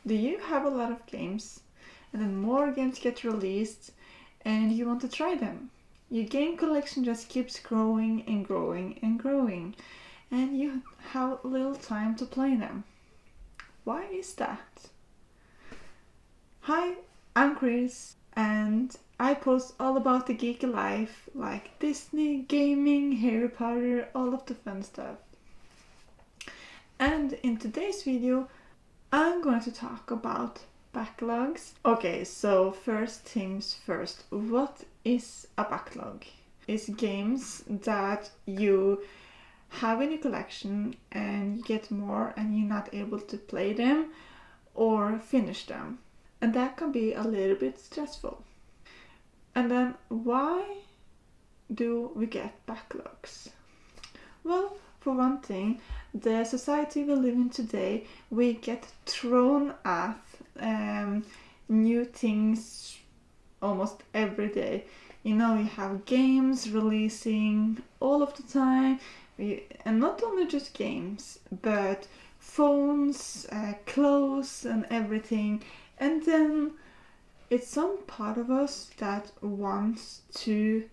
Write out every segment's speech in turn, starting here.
Do you have a lot of games and then more games get released and you want to try them? Your game collection just keeps growing and growing and growing and you have little time to play them. Why is that? Hi, I'm Chris and I post all about the geeky life, like Disney, gaming, Harry Potter, all of the fun stuff. And in today's video, I'm going to talk about backlogs. Okay, so first things first, what is a backlog? It's games that you have in your collection and you get more and you're not able to play them or finish them. And that can be a little bit stressful. And then why do we get backlogs? Well, for one thing, the society we live in today, we get thrown at new things almost every day. You know, you have games releasing all of the time, and not only just games, but phones, clothes, and everything. And then it's some part of us that wants to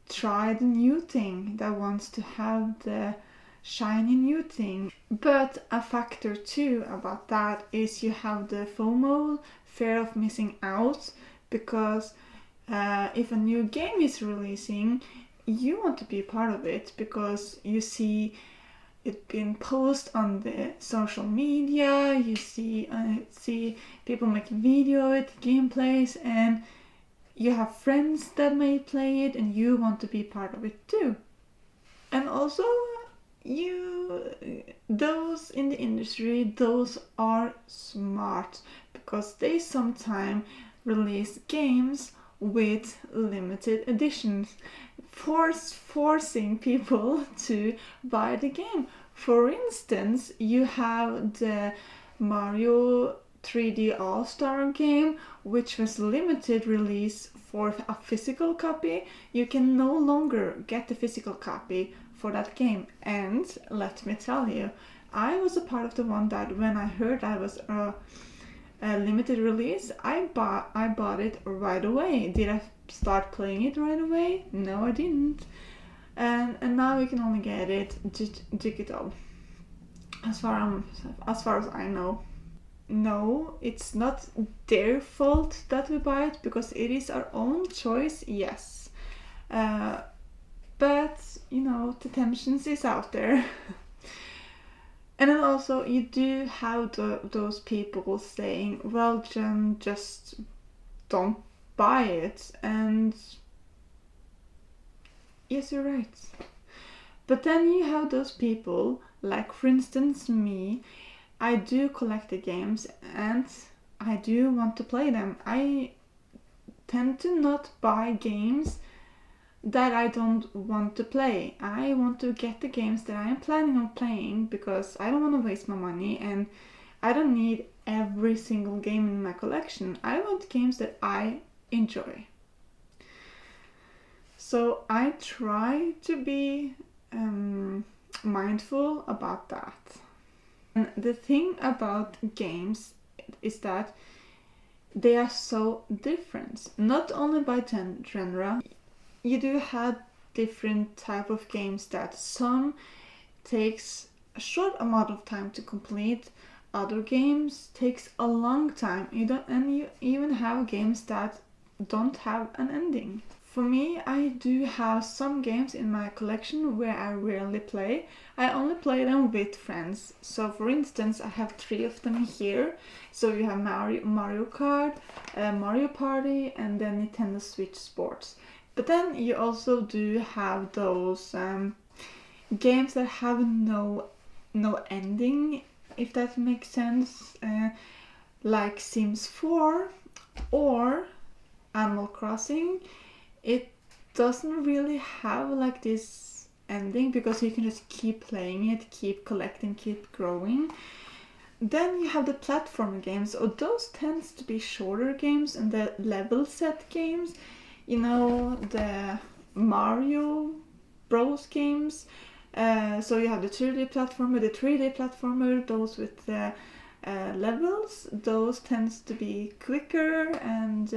try the new thing, that wants to have the shiny new thing. But a factor too about that is you have the FOMO, fear of missing out, because if a new game is releasing, you want to be part of it because you see it being posted on the social media, you see people making videos, gameplays, and you have friends that may play it and you want to be part of it too. And also, those in the industry, those are smart because they sometimes release games with limited editions, forcing people to buy the game. For instance, you have the Mario 3D All-Star game, which was limited release for a physical copy. You can no longer get the physical copy for that game. And let me tell you, I was a part of the one that when I heard I was a limited release, I bought it right away. Did I start playing it right away? No, I didn't. And now we can only get it digital, as far as I know. No, it's not their fault that we buy it because it is our own choice, yes. But, you know, the tensions is out there. And then also you do have those people saying, well, Jen, just don't buy it. And yes, you're right. But then you have those people, like for instance me, I do collect the games and I do want to play them. I tend to not buy games that I don't want to play. I want to get the games that I am planning on playing because I don't want to waste my money and I don't need every single game in my collection. I want games that I enjoy. So I try to be mindful about that. And the thing about games is that they are so different, not only by genre. You do have different type of games that some takes a short amount of time to complete, other games takes a long time. You even have games that don't have an ending. For me, I do have some games in my collection where I rarely play. I only play them with friends. So for instance, I have 3 of them here. So you have Mario Kart, Mario Party, and then Nintendo Switch Sports. But then you also do have those games that have no ending, if that makes sense, like Sims 4 or Animal Crossing. It doesn't really have like this ending because you can just keep playing it, keep collecting, keep growing. Then you have the platform games, or those tends to be shorter games and the level set games. You know, the Mario Bros games. So you have the 2D platformer, those with the levels. Those tends to be quicker and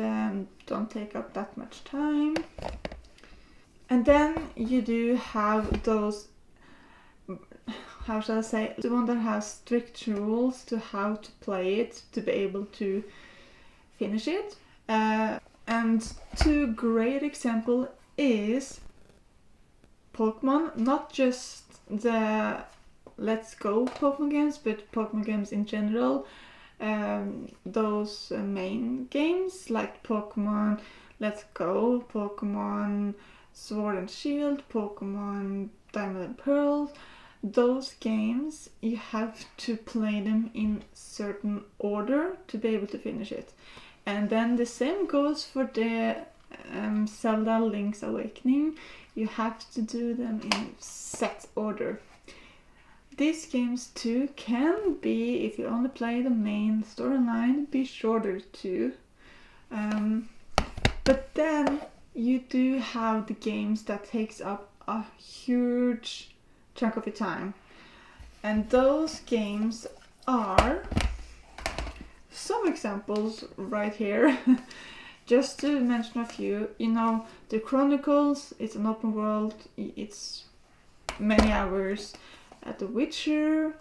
don't take up that much time. And then you do have those, how shall I say, the one that has strict rules to how to play it to be able to finish it. And two great example is Pokemon, not just the Let's Go Pokemon games, but Pokemon games in general. Those main games like Pokemon Let's Go, Pokemon Sword and Shield, Pokemon Diamond and Pearl, those games you have to play them in certain order to be able to finish it. And then the same goes for the Zelda Link's Awakening. You have to do them in set order. These games too can be, if you only play the main storyline, be shorter too. But then you do have the games that takes up a huge chunk of your time. And those games are some examples right here. Just to mention a few, the Chronicles, it's an open world, it's many hours. The Witcher,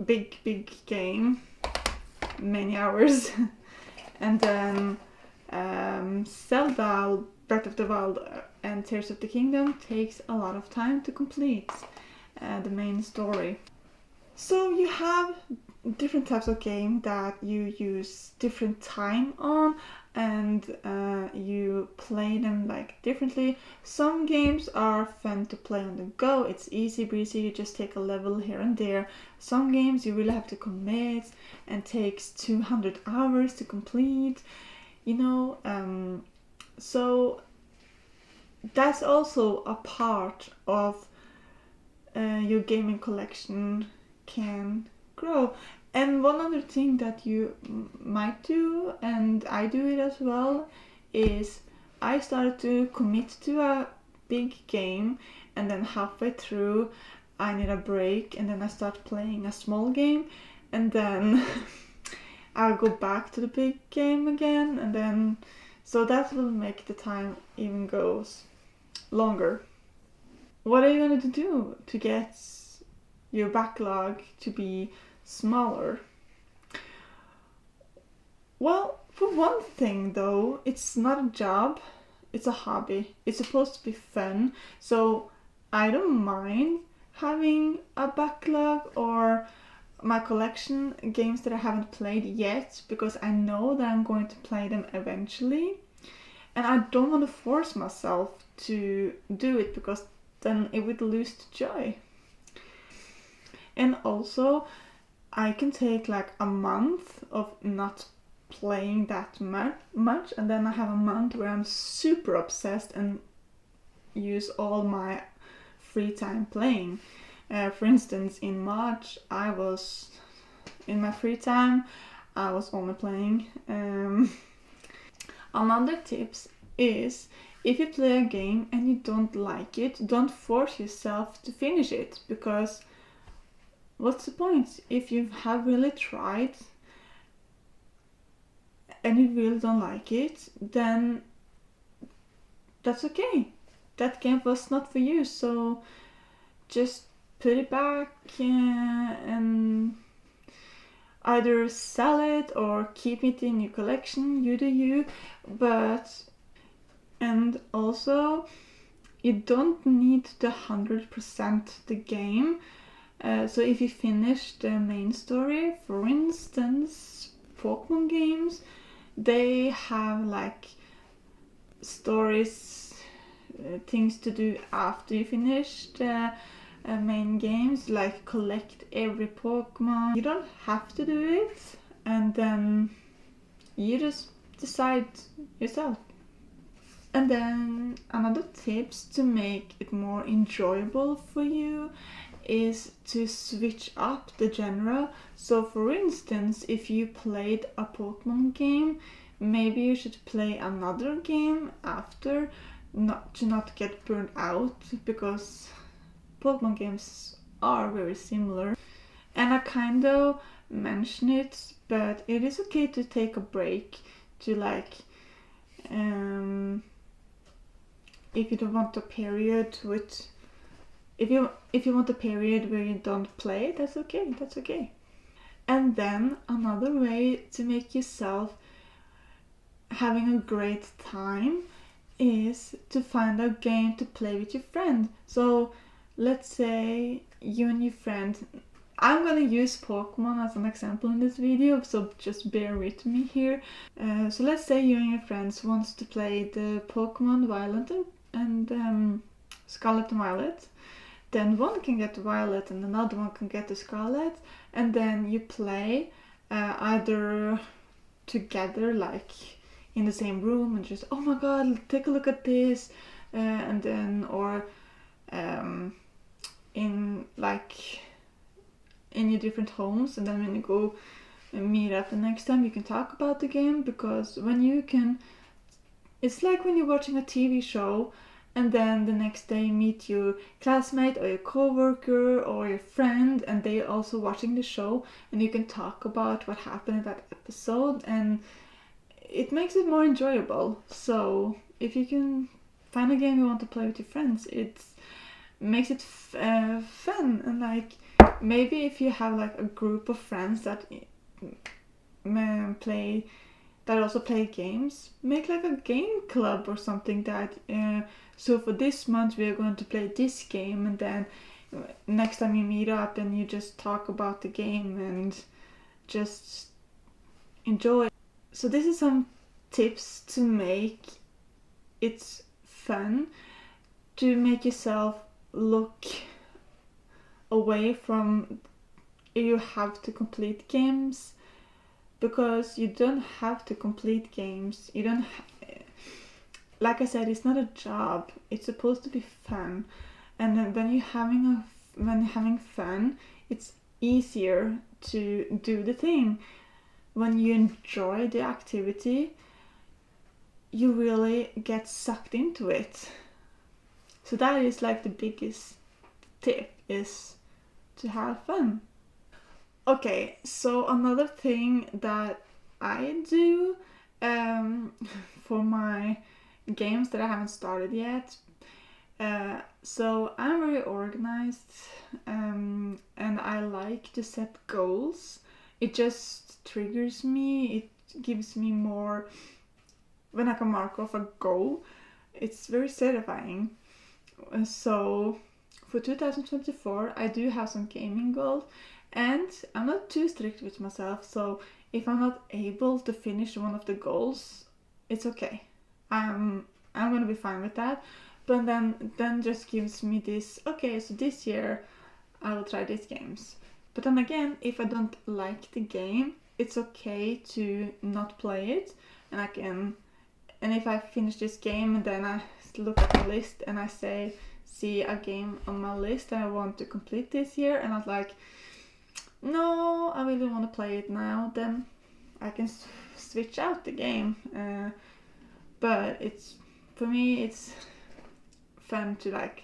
big game, many hours. And then Zelda, Breath of the Wild and Tears of the Kingdom takes a lot of time to complete the main story. So you have different types of game that you use different time on, and you play them like differently. Some games are fun to play on the go, it's easy breezy, you just take a level here and there. Some games you really have to commit and takes 200 hours to complete, so that's also a part of your gaming collection can grow. And one other thing that you might do, and I do it as well, is I started to commit to a big game, and then halfway through I need a break, and then I start playing a small game, and then I'll go back to the big game again, and then so that will make the time even goes longer. What are you going to do to get your backlog to be smaller? Well, for one thing though, it's not a job, it's a hobby. It's supposed to be fun, so I don't mind having a backlog or my collection games that I haven't played yet, because I know that I'm going to play them eventually, and I don't want to force myself to do it because then it would lose the joy. And also I can take like a month of not playing that much, and then I have a month where I'm super obsessed and use all my free time playing. For instance, in March, in my free time, I was only playing. Another tips is, if you play a game and you don't like it, don't force yourself to finish it, because what's the point? If you have really tried and you really don't like it, then that's okay. That game was not for you, so just put it back and either sell it or keep it in your collection. You do you. And also, you don't need the 100% the game. So if you finish the main story, for instance, Pokemon games, they have like stories, things to do after you finish the main games, like collect every Pokemon. You don't have to do it, and then you just decide yourself. And then another tips to make it more enjoyable for you is to switch up the genre. So for instance, if you played a Pokemon game, maybe you should play another game after, to not get burned out, because Pokemon games are very similar. And I kind of mention it, but it is okay to take a break to like, if you don't want a period with, if you want a period where you don't play, that's okay, that's okay. And then another way to make yourself having a great time is to find a game to play with your friend. So let's say you and your friend, I'm gonna use Pokemon as an example in this video, so just bear with me here. So let's say you and your friends wants to play the Pokemon Violet and Scarlet and Violet. Then one can get Violet and another one can get the Scarlet, and then you play either together, like in the same room, and just, oh my god, take a look at this, and then, or in like in your different homes, and then when you go and meet up the next time, you can talk about the game. Because when you can, it's like when you're watching a TV show and then the next day you meet your classmate or your coworker or your friend, and they're also watching the show, and you can talk about what happened in that episode, and it makes it more enjoyable. So if you can find a game you want to play with your friends, it makes it fun. And like, maybe if you have like a group of friends that play, that also play games, make like a game club or something, that so for this month we are going to play this game, and then next time you meet up and you just talk about the game and just enjoy. So this is some tips to make it fun, to make yourself look away from you have to complete games, because you don't have to complete games. You don't like I said, it's not a job, it's supposed to be fun. And then when you're having fun, it's easier to do the thing. When you enjoy the activity, you really get sucked into it. So that is like the biggest tip, is to have fun. Okay, so another thing that I do for my games that I haven't started yet, so I'm very organized, and I like to set goals. It just triggers me, it gives me more, when I can mark off a goal, it's very satisfying. So for 2024 I do have some gaming goals, and I'm not too strict with myself, so if I'm not able to finish one of the goals, it's okay. I'm gonna be fine with that. But then just gives me this, okay, so this year I will try these games. But then again, if I don't like the game, it's okay to not play it, and if I finish this game and then I look at the list and I see a game on my list that I want to complete this year, and I'm like, no, I really want to play it now, then I can switch out the game. But it's, for me, it's fun to like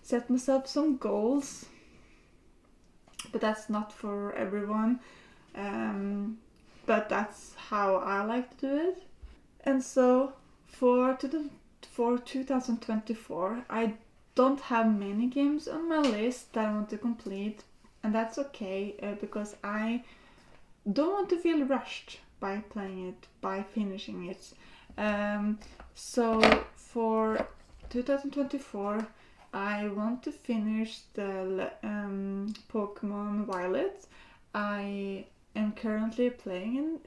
set myself some goals, but that's not for everyone. But that's how I like to do it. And so for 2024, I don't have many games on my list that I want to complete, and that's okay, because I don't want to feel rushed by playing it, by finishing it. So for 2024, I want to finish the Pokemon Violet. I am currently playing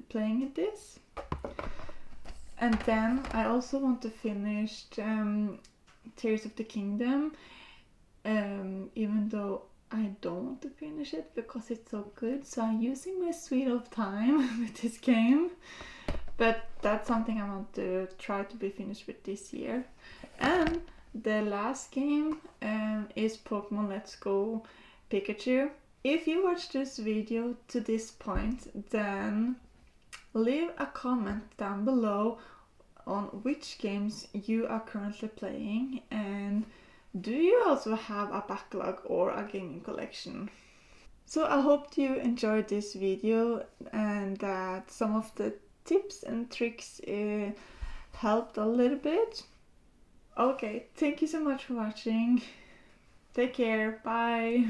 this. And then I also want to finish Tears of the Kingdom, even though I don't want to finish it because it's so good. So I'm using my sweet of time with this game. But that's something I want to try to be finished with this year. And the last game is Pokemon Let's Go Pikachu. If you watched this video to this point, then leave a comment down below on which games you are currently playing, and do you also have a backlog or a gaming collection? So I hope you enjoyed this video and that some of the tips and tricks helped a little bit. Okay, thank you so much for watching. Take care, bye.